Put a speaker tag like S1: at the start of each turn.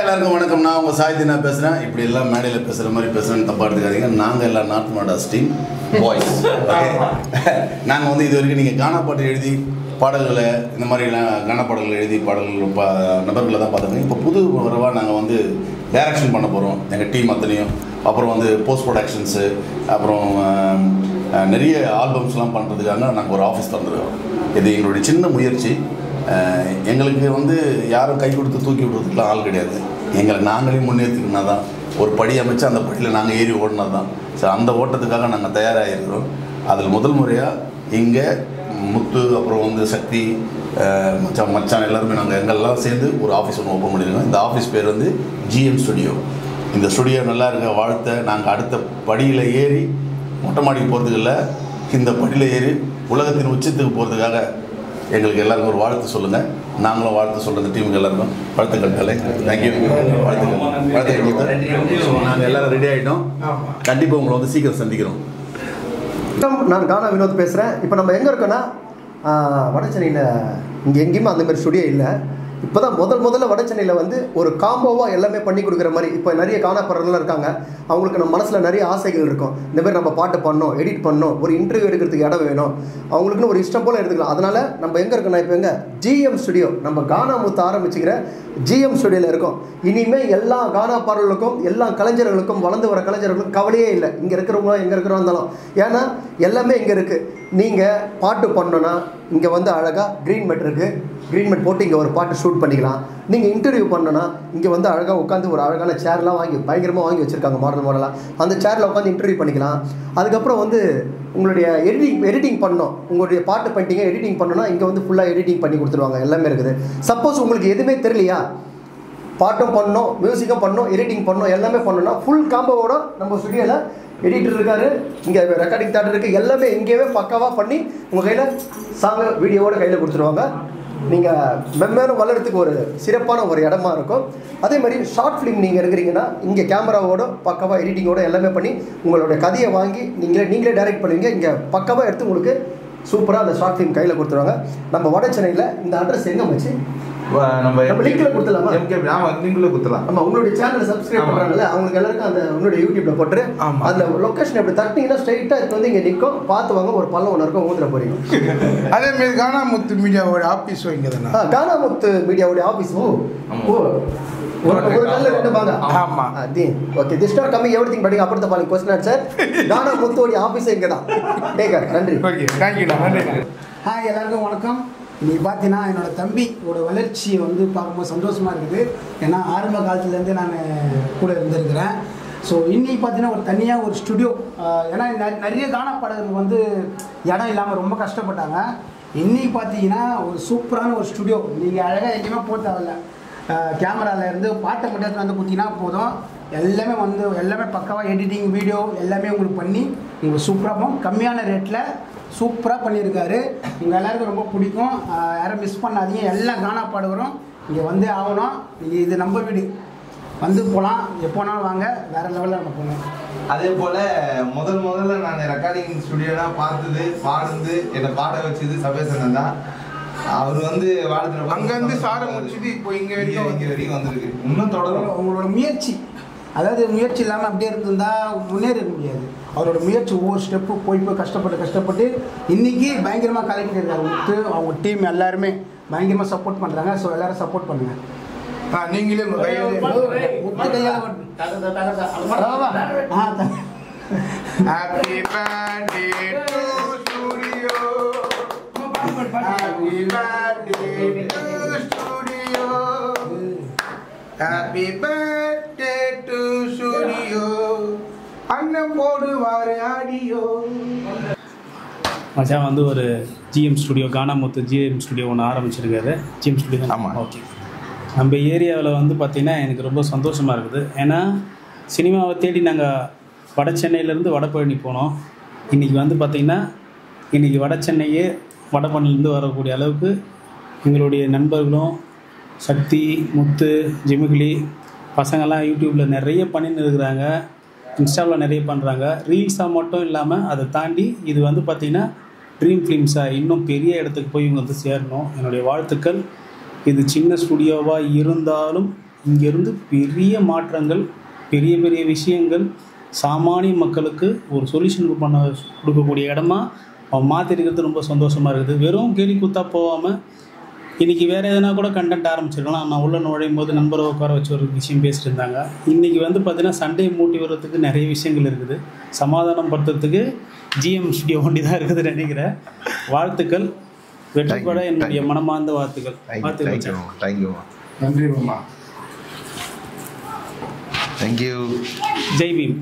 S1: எல்லாருக்கும் வணக்கம். நான் உங்கள் சாய்தி நான் பேசுகிறேன். இப்படி எல்லாம் மேடையில் பேசுகிற மாதிரி பேசுகிறேன்னு தப்பாக எடுத்துக்காதீங்க. நாங்கள் எல்லாம் நார்த் மாடாஸ் டீம் பாய்ஸ். நாங்கள் வந்து இது வரைக்கும் நீங்கள் கானா பாட்டு எழுதி பாடல்களை இந்த மாதிரிலாம் கானா பாடல்கள் எழுதி பாடல்கள் நபர்களை தான் பார்த்துருக்கோம். இப்போ புது வரவாக நாங்கள் வந்து டைரக்ஷன் பண்ண போகிறோம் எங்கள் டீம் அத்தனையும். அப்புறம் வந்து போஸ்ட் ப்ரொடக்ஷன்ஸு, அப்புறம் நிறைய ஆல்பம்ஸ்லாம் பண்ணுறதுக்காக நாங்கள் ஒரு ஆஃபீஸ் தந்துருக்கோம். இது எங்களுடைய சின்ன முயற்சி. எங்களுக்கு வந்து யாரும் கை கொடுத்து தூக்கி விடுறதுக்குலாம் ஆள் கிடையாது. எங்களை நாங்களே முன்னேற்றிக்கினா தான் ஒரு படி அமைச்சு அந்த படியில் நாங்கள் ஏறி ஓடினா தான். ஸோ அந்த ஓட்டத்துக்காக நாங்கள் தயாராக இருக்கிறோம். அதில் முதல் முறையாக இங்கே முத்து, அப்புறம் வந்து சக்தி, மச்சான் எல்லாருமே நாங்கள் எங்கெல்லாம் சேர்ந்து ஒரு ஆஃபீஸ் ஒன்று ஓப்பன் பண்ணியிருக்கோம். இந்த ஆஃபீஸ் பேர் வந்து GM ஸ்டுடியோ. இந்த ஸ்டுடியோ நல்லா இருக்க வாழ்த்த நாங்கள் அடுத்த படியில் ஏறி மொட்டை மாடிக்கு போகிறதுக்கு இல்லை, இந்த படியில் ஏறி உலகத்தின் உச்சத்துக்கு போகிறதுக்காக எங்களுக்கு எல்லாருக்கும் ஒரு வாழ்த்து சொல்லுங்கள். நாங்களும் வாழ்த்து சொல்கிற டீமுக்கு எல்லாருக்கும் வாழ்த்துக்கள். கலை தேங்க்யூ. வாழ்த்துக்கள். நாங்கள் எல்லோரும் ரெடி ஆகிட்டோம். கண்டிப்பாக உங்களை வந்து சீக்கிரம் சந்திக்கிறோம்.
S2: நான் கானா வினோத் பேசுகிறேன். இப்போ நம்ம எங்கே இருக்கோன்னா வட சென்னையில். இங்கே எங்கேயுமே அந்த மாதிரி ஸ்டுடியோ இல்லை. இப்போ தான் முதல்ல வட சென்னையில் வந்து ஒரு காம்போவாக எல்லாமே பண்ணி கொடுக்குற மாதிரி. இப்போ நிறைய காணப்படுறதுலாம் இருக்காங்க. அவங்களுக்கு நம்ம மனசில் நிறைய ஆசைகள் இருக்கும். இந்த மாதிரி நம்ம பாட்டு பண்ணோம், எடிட் பண்ணோம், ஒரு இன்டர்வியூ எடுக்கிறதுக்கு இடம் வேணும், அவங்களுக்குன்னு ஒரு இஷ்டம் போல் எடுத்துக்கலாம். அதனால் நம்ம எங்கே இருக்கோன்னா இப்போ எங்கே GM ஸ்டுடியோ, நம்ம கானா முத்து ஆரம்பிச்சுக்கிற GM ஸ்டுடியோவில் இருக்கோம். இனிமேல் எல்லா கானா பாடல்களுக்கும் எல்லா கலைஞர்களுக்கும் வளர்ந்து வர கலைஞர்களுக்கும் கவலையே இல்லை. இங்கே இருக்கிறவங்க எங்கே இருக்கிறோம் இருந்தாலும், ஏன்னா எல்லாமே இங்கே இருக்குது. நீங்கள் பாட்டு பண்ணோன்னா இங்கே வந்து அழகாக க்ரீன் மேட் இருக்குது. க்ரீன் மேட் போட்டு இங்கே ஒரு பாட்டு ஷூட் பண்ணிக்கலாம். நீங்கள் இன்டர்வியூ பண்ணோன்னா இங்கே வந்து அழகாக உட்காந்து ஒரு அழகான சேர்லாம் வாங்கி பயங்கரமாக வாங்கி வச்சுருக்காங்க மாடலாக. அந்த சேரில் உட்காந்து இன்டர்வியூ பண்ணிக்கலாம். அதுக்கப்புறம் வந்து உங்களுடைய எடிட்டிங் பண்ணோம், உங்களுடைய பாட்டு பண்ணிட்டீங்க எடிட்டிங் பண்ணோன்னா இங்கே வந்து ஃபுல்லாக எடிட்டிங் பண்ணி கொடுத்துருவாங்க. எல்லாமே இருக்குது. சப்போஸ் உங்களுக்கு எதுவுமே தெரியலையா, பாட்டும் பண்ணோம், மியூசிக்கும் பண்ணோம், எடிட்டிங் பண்ணோம், எல்லாமே பண்ணோன்னா ஃபுல் காம்போவோட நம்ம ஸ்டுடியோவில் எடிட்டர் இருக்காரு, இங்கே ரெக்கார்டிங் தேட்டர் இருக்குது, எல்லாமே இங்கேயே பக்காவாக பண்ணி உங்கள் கையில் சாங்கு வீடியோவோட கையில் கொடுத்துருவாங்க. நீங்கள் மென்மேலும் வளர்கிறதுக்கு ஒரு சிறப்பான ஒரு இடமா இருக்கும். அதே மாதிரி ஷார்ட் ஃபிலிம் நீங்கள் இருக்கிறீங்கன்னா இங்கே கேமராவோட பக்காவாக எடிட்டிங்கோட எல்லாமே பண்ணி உங்களுடைய கதையை வாங்கி நீங்களே டைரக்ட் பண்ணுவீங்க. இங்கே பக்காவாக எடுத்து உங்களுக்கு சூப்பராக அந்த ஷார்ட் ஃபிலிம் கையில் கொடுத்துருவாங்க. நம்ம வட சென்னையில் இந்த அட்ரஸ் எங்கே வச்சு நம்ம லிங்க்ல கொடுத்துலாமா?
S3: லிங்க்ல கொடுத்துலாம்.
S2: ஆமா, உங்களுடைய சேனலை சப்ஸ்கிரைப் பண்றாங்கல்ல அவங்களுக்கு எல்லாருக்கும் அந்த உங்களுடைய யூடியூப்ல போட்டு அந்த லொகேஷன் எப்படி தட்டினீங்கன்னா ஸ்ட்ரைட்டா இது வந்து இங்க நிற்கும். பார்த்து வாங்க, ஒரு பள்ளம் ஒன்று இருக்கும், ஊத்துற போறீங்க.
S3: அதே மாதிரி கானா முத்து மீடியாவோட ஆஃபீஸ் இங்கே தானே?
S2: கானா முத்து மீடியாவோட ஆஃபீஸ். ஒரு கல்ல ரெண்டு பாங்க. ஆமா, okay. This star coming everything but அப்புறம் தான் பாருங்க क्वेश्चन ஆன்சர். கானா முத்துவோட ஆஃபீஸ் இங்க தான். டேக் நன்றி.
S3: Okay, thank you. நன்றி.
S4: ஹாய் எல்லாருக்கும் வணக்கம். இன்றைக்கி பார்த்தீங்கன்னா என்னோடய தம்பியோட வளர்ச்சியை வந்து பார்க்கும்போது சந்தோஷமாக இருக்குது. ஏன்னா ஆரம்ப காலத்துலேருந்து நான் கூட இருந்திருக்கிறேன். ஸோ இன்றைக்கி பார்த்தீங்கன்னா ஒரு தனியாக ஒரு ஸ்டுடியோ, ஏன்னா நிறைய கானா பாடகர்கள் வந்து இடம் இல்லாமல் ரொம்ப கஷ்டப்பட்டாங்க. இன்றைக்கி பார்த்தீங்கன்னா ஒரு சூப்பரான ஒரு ஸ்டுடியோ. நீங்கள் அழகாக எங்கேயுமே போக தேவையில்ல, கேமராவில் இருந்து பாட்டை மட்டும் வந்து குத்தினா போதும். எல்லாமே பக்காவாக எடிட்டிங் வீடியோ எல்லாமே உங்களுக்கு பண்ணி உங்களுக்கு சூப்பராகவும் கம்மியான ரேட்டில் சூப்பராக பண்ணியிருக்காரு. உங்கள் எல்லாருக்கும் ரொம்ப பிடிக்கும். யாரும் மிஸ் பண்ணாதீங்க. எல்லாம் கானா பாடுகிறோம், இங்கே வந்து ஆகணும். நீங்கள் இது நம்ம வீடு வந்து போகலாம், எப்போனாலும் வாங்க. வேறு லெவலில் நம்ம போகணும்.
S5: அதே போல் முதல்ல நான் ரெக்கார்டிங் ஸ்டுடியோலாம் பார்த்தது பாடுந்து என்னை பாட வச்சது சபேசனன் தான். அவர் வந்து வாழ்த்துல
S3: அங்கேருந்து சாரை முடிச்சுட்டு இப்போ இங்கே வரைக்கும்
S5: வந்திருக்கு. இன்னும் தொடரும்.
S4: உங்களோட முயற்சி, அதாவது முயற்சி இல்லாமல் அப்படியே இருந்திருந்தால் முன்னேற முடியாது. அவரோட முயற்சி ஒவ்வொரு ஸ்டெப்பு போய் கஷ்டப்பட்டு இன்றைக்கி பயங்கரமாக கலெக்ட் பண்ணியிருக்காரு முத்து. அவங்க டீம் எல்லாருமே பயங்கரமாக சப்போர்ட் பண்ணுறாங்க. ஸோ எல்லோரும் சப்போர்ட் பண்ணுங்கள்.
S3: நீங்களே உங்கள் கையில்
S4: முத்து கையால்
S3: happy birthday to studio, happy birthday to studio, happy birthday to studio, அண்ணன் போடுவாரு ஆடியோ.
S6: மச்சான் வந்து ஒரு GM ஸ்டுடியோ, கானா முத்து GM ஸ்டுடியோ ஒன்று ஆரம்பிச்சிருக்காரு. GM ஸ்டுடியோ தான்.
S5: ஆமாம்,
S6: ஓகே. நம்ம ஏரியாவில் வந்து பார்த்திங்கன்னா எனக்கு ரொம்ப சந்தோஷமாக இருக்குது. ஏன்னா சினிமாவை தேடி நாங்கள் வட சென்னையிலேருந்து வடபழனி போனோம். இன்றைக்கி வந்து பார்த்திங்கன்னா இன்றைக்கி வட சென்னையே வடபழனிலேருந்து வரக்கூடிய அளவுக்கு எங்களுடைய நண்பர்களும் சக்தி, முத்து, ஜிமிகிலி பசங்கள்லாம் யூடியூப்பில் நிறைய பண்ணின்னு இருக்கிறாங்க. இன்ஸ்டாவில் நிறைய பண்ணுறாங்க. ரீல்ஸாக மட்டும் இல்லாமல் அதை தாண்டி இது வந்து பார்த்திங்கன்னா ட்ரீம் ஃபிலிம்ஸாக இன்னும் பெரிய இடத்துக்கு போய் இவங்க வந்து சேரணும். என்னுடைய வாழ்த்துக்கள். இது சின்ன ஸ்டுடியோவாக இருந்தாலும் இங்கேருந்து பெரிய மாற்றங்கள், பெரிய பெரிய விஷயங்கள் சாமானிய மக்களுக்கு ஒரு சொல்யூஷன் கொடுக்கக்கூடிய இடமா அவன் மாற்றிருக்கிறது ரொம்ப சந்தோஷமாக இருக்குது. வெறும் கேலி கூத்தா போகாமல் இன்றைக்கி வேறு எதனா கூட கண்டென்ட் ஆரம்பிச்சிருக்கலாம். நான் உள்ள நுழையும் போது நண்பரை உட்கார வச்சு ஒரு விஷயம் பேசிட்டு இருந்தாங்க. இன்றைக்கி வந்து பார்த்திங்கன்னா சண்டே மூட்டி வர்றதுக்கு நிறைய விஷயங்கள் இருக்குது. சமாதானம் படுத்துறதுக்கு ஜிஎம் ஸ்டுடியோ ஒண்டி தான் இருக்குதுன்னு நினைக்கிறேன். வாழ்த்துக்கள், வெற்றிப்பட என்னுடைய மனமார்ந்த வாழ்த்துக்கள்.
S5: தேங்க்யூ.
S3: நன்றி மாமா.
S5: தேங்க்யூ.
S6: ஜெய் பீம்.